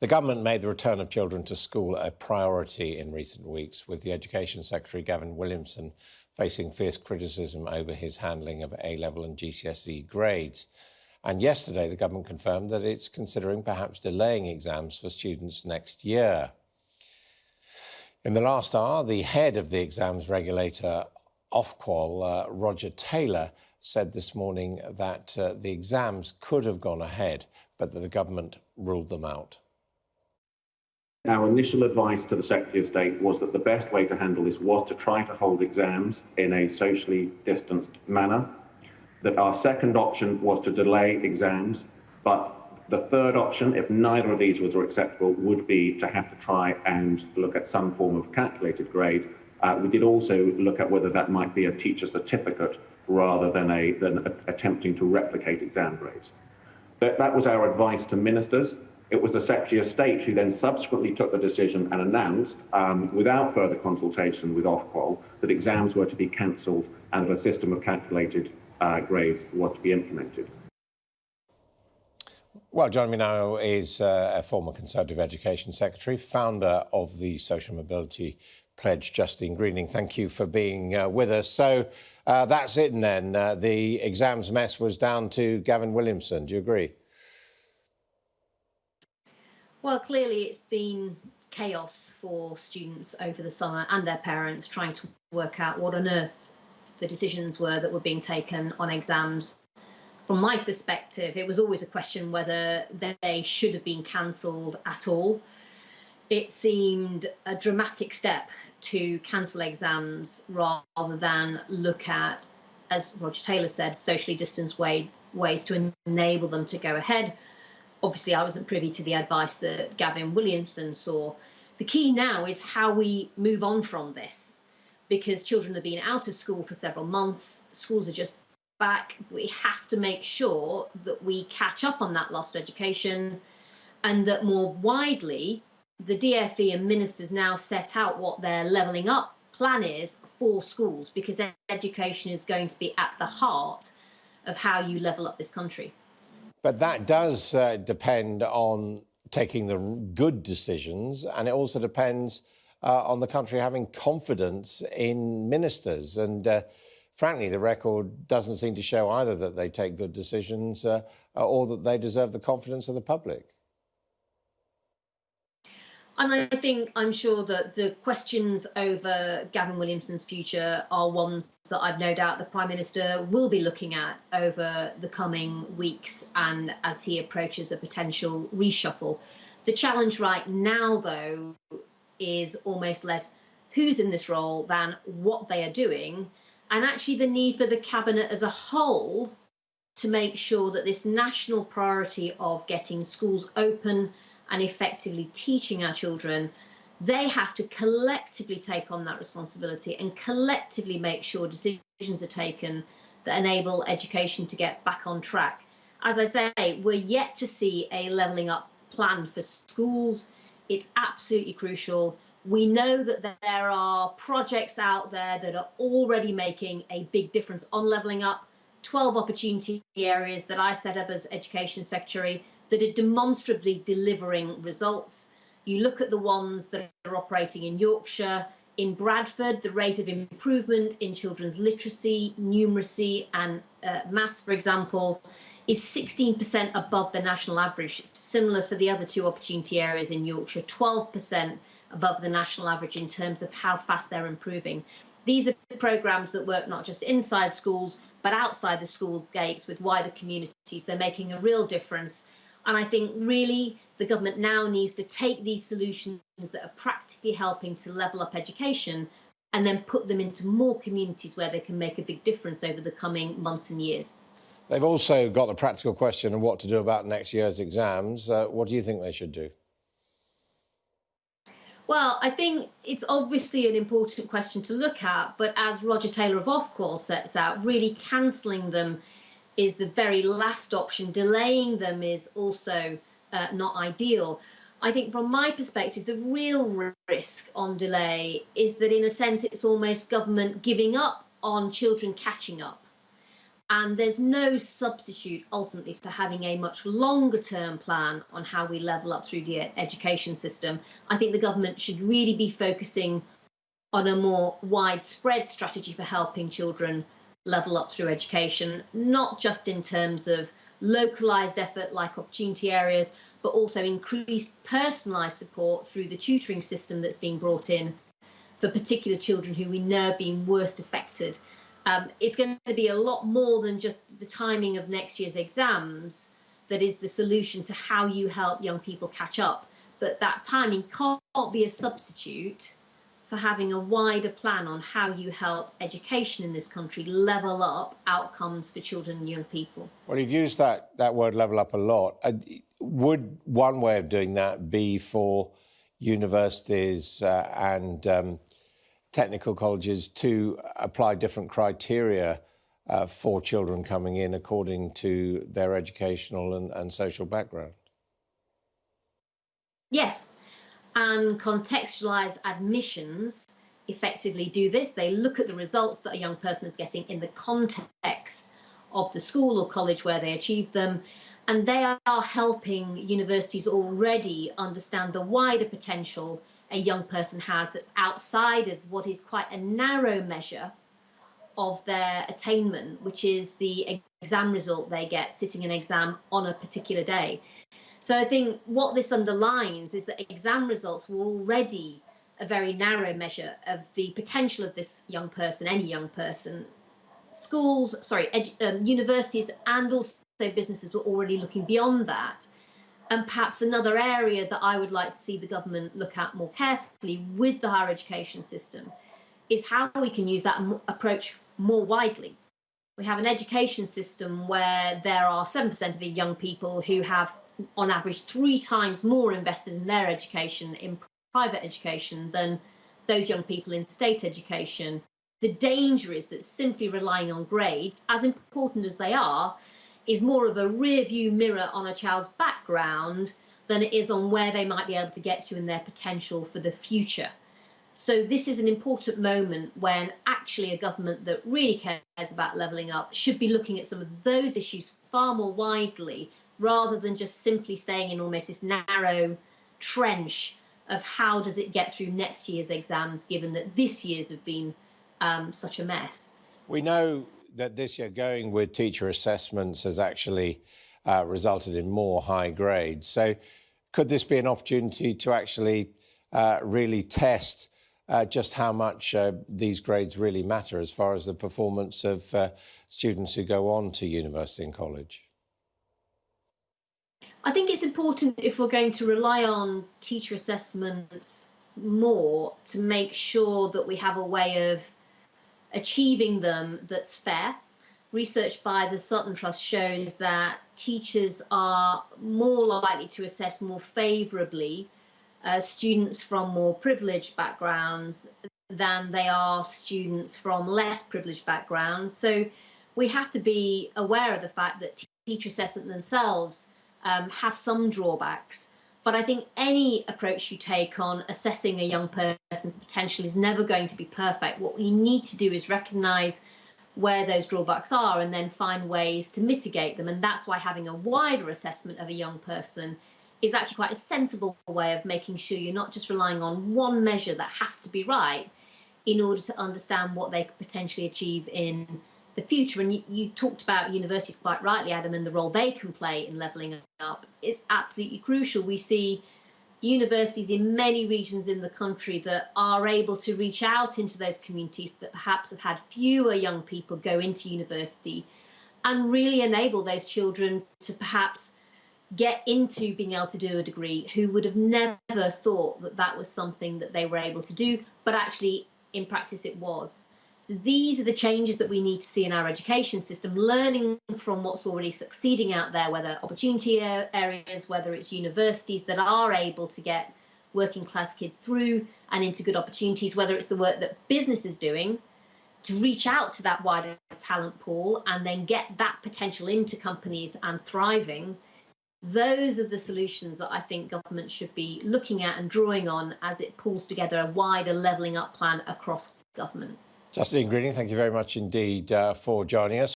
The government made the return of children to school a priority in recent weeks, with the Education Secretary Gavin Williamson facing fierce criticism over his handling of A-level and GCSE grades. And yesterday, the government confirmed that it's considering perhaps delaying exams for students next year. In the last hour, the head of the exams regulator, Ofqual, Roger Taylor, said this morning that the exams could have gone ahead, but that the government ruled them out. Our initial advice to the Secretary of State was that the best way to handle this was to try to hold exams in a socially distanced manner, that our second option was to delay exams, but the third option, if neither of these was acceptable, would be to have to try and look at some form of calculated grade. We did also look at whether that might be a teacher certificate rather than attempting to replicate exam grades. That was our advice to ministers. It was the Secretary of State who then subsequently took the decision and announced, without further consultation with Ofqual, that exams were to be cancelled and that a system of calculated grades was to be implemented. Well, joining me now is a former Conservative Education Secretary, founder of the Social Mobility Pledge, Justine Greening. Thank you for being with us. So that's it then. The exams mess was down to Gavin Williamson. Do you agree? Well, clearly it's been chaos for students over the summer and their parents trying to work out what on earth the decisions were that were being taken on exams. From my perspective, it was always a question whether they should have been cancelled at all. It seemed a dramatic step to cancel exams rather than look at, as Roger Taylor said, socially distanced ways to enable them to go ahead. Obviously, I wasn't privy to the advice that Gavin Williamson saw. The key now is how we move on from this, because children have been out of school for several months. Schools are just back. We have to make sure that we catch up on that lost education, and that more widely, the DfE and ministers now set out what their levelling up plan is for schools, because education is going to be at the heart of how you level up this country. But that does depend on taking the good decisions, and it also depends on the country having confidence in ministers. And frankly, the record doesn't seem to show either that they take good decisions or that they deserve the confidence of the public. And I'm sure that the questions over Gavin Williamson's future are ones that I've no doubt the Prime Minister will be looking at over the coming weeks and as he approaches a potential reshuffle. The challenge right now, though, is almost less who's in this role than what they are doing, and actually the need for the Cabinet as a whole to make sure that this national priority of getting schools open and effectively teaching our children, they have to collectively take on that responsibility and collectively make sure decisions are taken that enable education to get back on track. As I say, we're yet to see a levelling up plan for schools. It's absolutely crucial. We know that there are projects out there that are already making a big difference on levelling up. 12 opportunity areas that I set up as Education Secretary that are demonstrably delivering results. You look at the ones that are operating in Yorkshire, in Bradford, the rate of improvement in children's literacy, numeracy and maths, for example, is 16% above the national average. Similar for the other two opportunity areas in Yorkshire, 12% above the national average in terms of how fast they're improving. These are programmes that work not just inside schools, but outside the school gates with wider communities. They're making a real difference. And I think really the government now needs to take these solutions that are practically helping to level up education and then put them into more communities where they can make a big difference over the coming months and years. They've also got the practical question of what to do about next year's exams. What do you think they should do? Well, I think it's obviously an important question to look at, but as Roger Taylor of Ofqual sets out, really cancelling them is the very last option. Delaying them is also not ideal. I think from my perspective, the real risk on delay is that in a sense, it's almost government giving up on children catching up. And there's no substitute ultimately for having a much longer term plan on how we level up through the education system. I think the government should really be focusing on a more widespread strategy for helping children level up through education, not just in terms of localised effort like opportunity areas, but also increased personalised support through the tutoring system that's being brought in for particular children who we know have been worst affected. It's going to be a lot more than just the timing of next year's exams that is the solution to how you help young people catch up. But that timing can't be a substitute for having a wider plan on how you help education in this country level up outcomes for children and young people. Well, you've used that word level up a lot. Would one way of doing that be for universities and technical colleges to apply different criteria for children coming in according to their educational and social background? Yes, and contextualised admissions effectively do this. They look at the results that a young person is getting in the context of the school or college where they achieved them, and they are helping universities already understand the wider potential a young person has that's outside of what is quite a narrow measure of their attainment, which is the exam result they get sitting an exam on a particular day. So I think what this underlines is that exam results were already a very narrow measure of the potential of this young person, any young person. Universities and also businesses were already looking beyond that. And perhaps another area that I would like to see the government look at more carefully with the higher education system is how we can use that approach more widely. We have an education system where there are 7% of young people who have, on average, 3 times more invested in their education in private education than those young people in state education. The danger is that simply relying on grades, as important as they are, is more of a rear view mirror on a child's background than it is on where they might be able to get to in their potential for the future. So this is an important moment when actually a government that really cares about levelling up should be looking at some of those issues far more widely, rather than just simply staying in almost this narrow trench of how does it get through next year's exams, given that this year's have been such a mess. We know that this year going with teacher assessments has actually resulted in more high grades. So could this be an opportunity to actually really test just how much these grades really matter as far as the performance of students who go on to university and college? I think it's important, if we're going to rely on teacher assessments more, to make sure that we have a way of achieving them that's fair. Research by the Sutton Trust shows that teachers are more likely to assess more favourably students from more privileged backgrounds than they are students from less privileged backgrounds. So we have to be aware of the fact that teacher assessment themselves have some drawbacks. But I think any approach you take on assessing a young person's potential is never going to be perfect. What we need to do is recognise where those drawbacks are and then find ways to mitigate them. And that's why having a wider assessment of a young person is actually quite a sensible way of making sure you're not just relying on one measure that has to be right in order to understand what they could potentially achieve in the future. And you talked about universities quite rightly, Adam, and the role they can play in levelling up. It's absolutely crucial. We see universities in many regions in the country that are able to reach out into those communities that perhaps have had fewer young people go into university and really enable those children to perhaps get into being able to do a degree who would have never thought that that was something that they were able to do, but actually in practice it was. So these are the changes that we need to see in our education system, learning from what's already succeeding out there, whether opportunity areas, whether it's universities that are able to get working class kids through and into good opportunities, whether it's the work that business is doing to reach out to that wider talent pool and then get that potential into companies and thriving. Those are the solutions that I think government should be looking at and drawing on as it pulls together a wider levelling up plan across government. Justine Greening, thank you very much indeed for joining us.